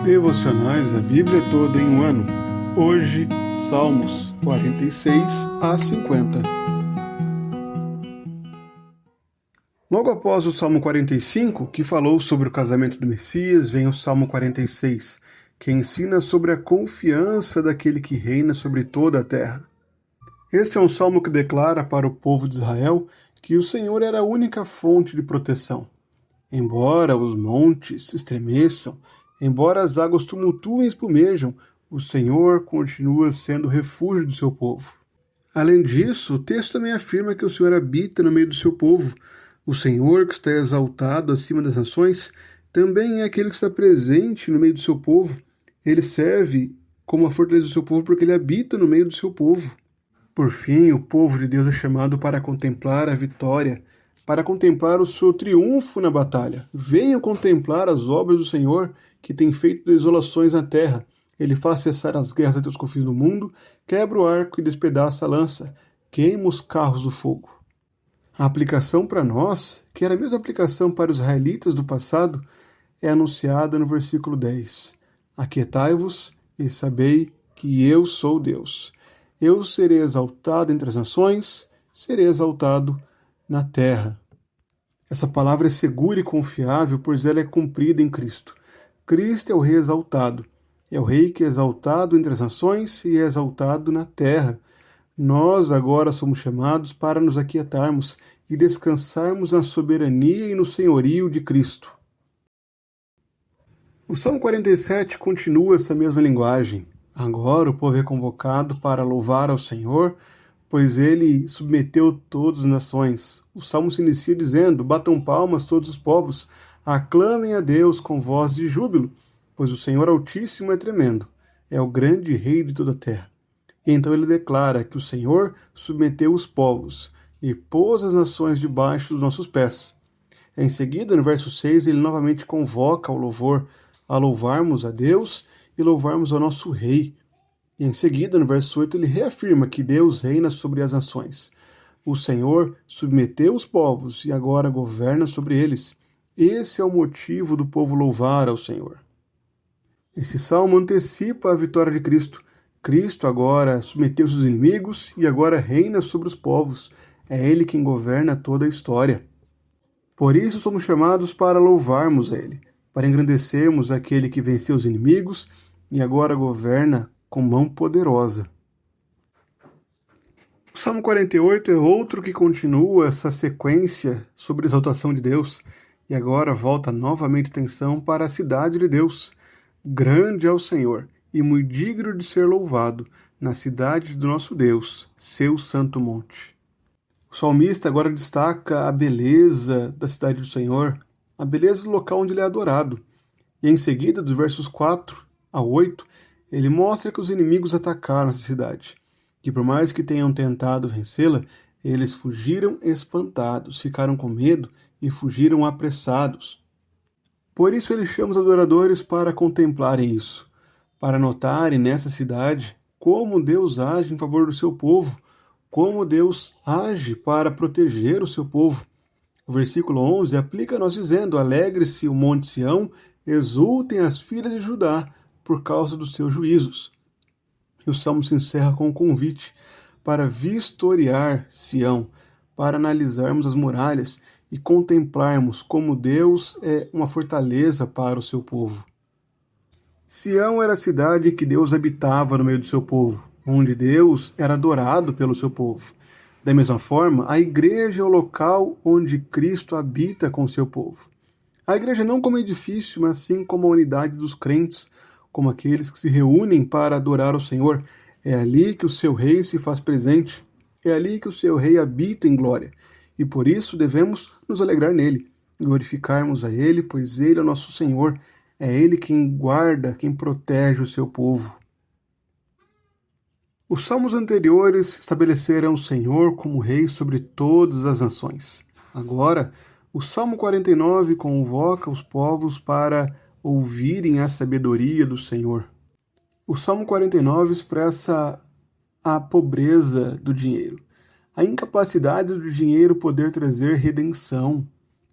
Devocionais, a Bíblia toda em um ano. Hoje, Salmos 46 a 50. Logo após o Salmo 45, que falou sobre o casamento do Messias, vem o Salmo 46, que ensina sobre a confiança daquele que reina sobre toda a terra. Este é um salmo que declara para o povo de Israel que o Senhor era a única fonte de proteção. Embora os montes se estremeçam, embora as águas tumultuem e espumejam, o Senhor continua sendo o refúgio do seu povo. Além disso, o texto também afirma que o Senhor habita no meio do seu povo. O Senhor, que está exaltado acima das nações, também é aquele que está presente no meio do seu povo. Ele serve como a fortaleza do seu povo porque ele habita no meio do seu povo. Por fim, o povo de Deus é chamado para contemplar a vitória, para contemplar o seu triunfo na batalha. Venham contemplar as obras do Senhor, que tem feito desolações na terra. Ele faz cessar as guerras até os confins do mundo, quebra o arco e despedaça a lança, queima os carros do fogo. A aplicação para nós, que era a mesma aplicação para os israelitas do passado, é anunciada no versículo 10. Aquietai-vos e sabei que eu sou Deus. Eu serei exaltado entre as nações, serei exaltado na terra. Essa palavra é segura e confiável, pois ela é cumprida em Cristo. Cristo é o Rei exaltado. É o Rei que é exaltado entre as nações e é exaltado na terra. Nós agora somos chamados para nos aquietarmos e descansarmos na soberania e no senhorio de Cristo. O Salmo 47 continua essa mesma linguagem. Agora o povo é convocado para louvar ao Senhor, pois ele submeteu todas as nações. O Salmo se inicia dizendo: batam palmas todos os povos, aclamem a Deus com voz de júbilo, pois o Senhor Altíssimo é tremendo, é o grande Rei de toda a terra. E então ele declara que o Senhor submeteu os povos e pôs as nações debaixo dos nossos pés. Em seguida, no verso 6, ele novamente convoca ao louvor, a louvarmos a Deus e louvarmos ao nosso Rei. E em seguida, no verso 8, ele reafirma que Deus reina sobre as nações. O Senhor submeteu os povos e agora governa sobre eles. Esse é o motivo do povo louvar ao Senhor. Esse salmo antecipa a vitória de Cristo. Cristo agora submeteu seus inimigos e agora reina sobre os povos. É Ele quem governa toda a história. Por isso somos chamados para louvarmos a Ele, para engrandecermos aquele que venceu os inimigos e agora governa com mão poderosa. O Salmo 48 é outro que continua essa sequência sobre a exaltação de Deus e agora volta novamente a atenção para a cidade de Deus. Grande é o Senhor e muito digno de ser louvado na cidade do nosso Deus, seu santo monte. O salmista agora destaca a beleza da cidade do Senhor, a beleza do local onde ele é adorado. E em seguida, dos versos 4 a 8, ele mostra que os inimigos atacaram essa cidade, que por mais que tenham tentado vencê-la, eles fugiram espantados, ficaram com medo e fugiram apressados. Por isso ele chama os adoradores para contemplarem isso, para notarem nessa cidade como Deus age em favor do seu povo, como Deus age para proteger o seu povo. O versículo 11 aplica a nós dizendo: alegre-se o monte Sião, exultem as filhas de Judá, por causa dos seus juízos. E o salmo se encerra com um convite para vistoriar Sião, para analisarmos as muralhas e contemplarmos como Deus é uma fortaleza para o seu povo. Sião era a cidade em que Deus habitava no meio do seu povo, onde Deus era adorado pelo seu povo. Da mesma forma, a igreja é o local onde Cristo habita com o seu povo. A igreja não como edifício, mas sim como a unidade dos crentes, como aqueles que se reúnem para adorar o Senhor. É ali que o seu Rei se faz presente, é ali que o seu Rei habita em glória, e por isso devemos nos alegrar nele, glorificarmos a Ele, pois Ele é o nosso Senhor, é Ele quem guarda, quem protege o seu povo. Os salmos anteriores estabeleceram o Senhor como Rei sobre todas as nações. Agora, o Salmo 49 convoca os povos para ouvirem a sabedoria do Senhor. O Salmo 49 expressa a pobreza do dinheiro, a incapacidade do dinheiro poder trazer redenção.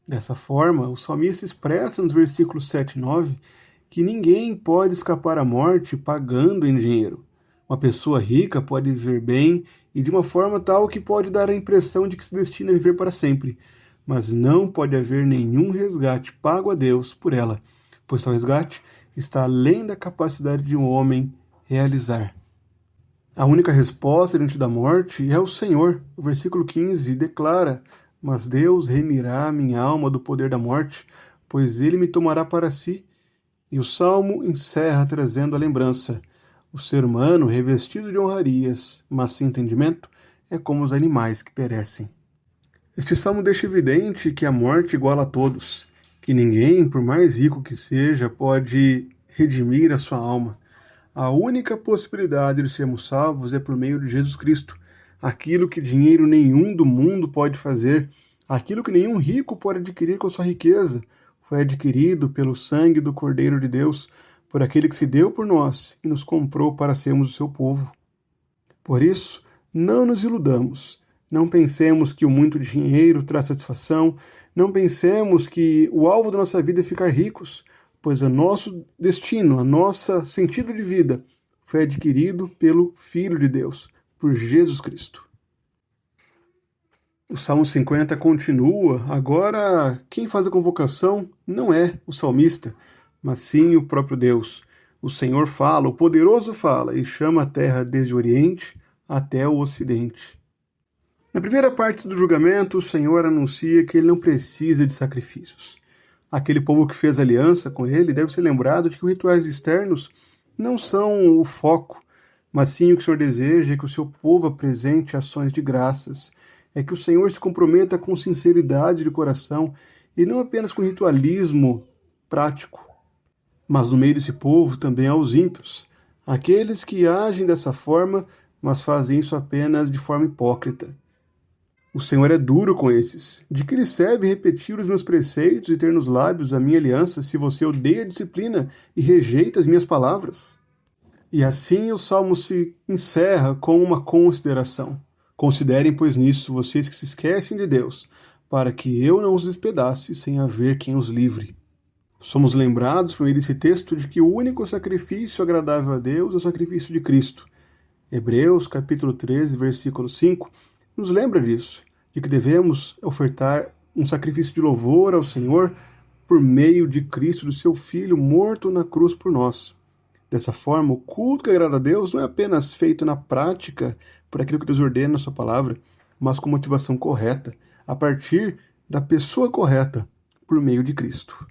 Dessa forma, o salmista expressa nos versículos 7 e 9 que ninguém pode escapar à morte pagando em dinheiro. Uma pessoa rica pode viver bem e de uma forma tal que pode dar a impressão de que se destina a viver para sempre, mas não pode haver nenhum resgate pago a Deus por ela, pois tal resgate está além da capacidade de um homem realizar. A única resposta diante da morte é o Senhor. O versículo 15 declara: mas Deus remirá minha alma do poder da morte, pois ele me tomará para si. E o Salmo encerra trazendo a lembrança: o ser humano, revestido de honrarias, mas sem entendimento, é como os animais que perecem. Este salmo deixa evidente que a morte iguala a todos, que ninguém, por mais rico que seja, pode redimir a sua alma. A única possibilidade de sermos salvos é por meio de Jesus Cristo. Aquilo que dinheiro nenhum do mundo pode fazer, aquilo que nenhum rico pode adquirir com sua riqueza, foi adquirido pelo sangue do Cordeiro de Deus, por aquele que se deu por nós e nos comprou para sermos o seu povo. Por isso, não nos iludamos. Não pensemos que o muito dinheiro traz satisfação. Não pensemos que o alvo da nossa vida é ficar ricos, pois o nosso destino, o nosso sentido de vida foi adquirido pelo Filho de Deus, por Jesus Cristo. O Salmo 50 continua. Agora, quem faz a convocação não é o salmista, mas sim o próprio Deus. O Senhor fala, o poderoso fala, e chama a terra desde o Oriente até o Ocidente. Na primeira parte do julgamento, o Senhor anuncia que ele não precisa de sacrifícios. Aquele povo que fez aliança com ele deve ser lembrado de que os rituais externos não são o foco, mas sim o que o Senhor deseja é que o seu povo apresente ações de graças, é que o Senhor se comprometa com sinceridade de coração e não apenas com ritualismo prático. Mas no meio desse povo também há os ímpios, aqueles que agem dessa forma, mas fazem isso apenas de forma hipócrita. O Senhor é duro com esses. De que lhe serve repetir os meus preceitos e ter nos lábios a minha aliança se você odeia a disciplina e rejeita as minhas palavras? E assim o Salmo se encerra com uma consideração. Considerem, pois, nisso vocês que se esquecem de Deus, para que eu não os despedace sem haver quem os livre. Somos lembrados por meio desse texto de que o único sacrifício agradável a Deus é o sacrifício de Cristo. Hebreus, capítulo 13, versículo 5, nos lembra disso, de que devemos ofertar um sacrifício de louvor ao Senhor por meio de Cristo, do seu Filho, morto na cruz por nós. Dessa forma, o culto que agrada a Deus não é apenas feito na prática por aquilo que Deus ordena na sua palavra, mas com motivação correta, a partir da pessoa correta, por meio de Cristo.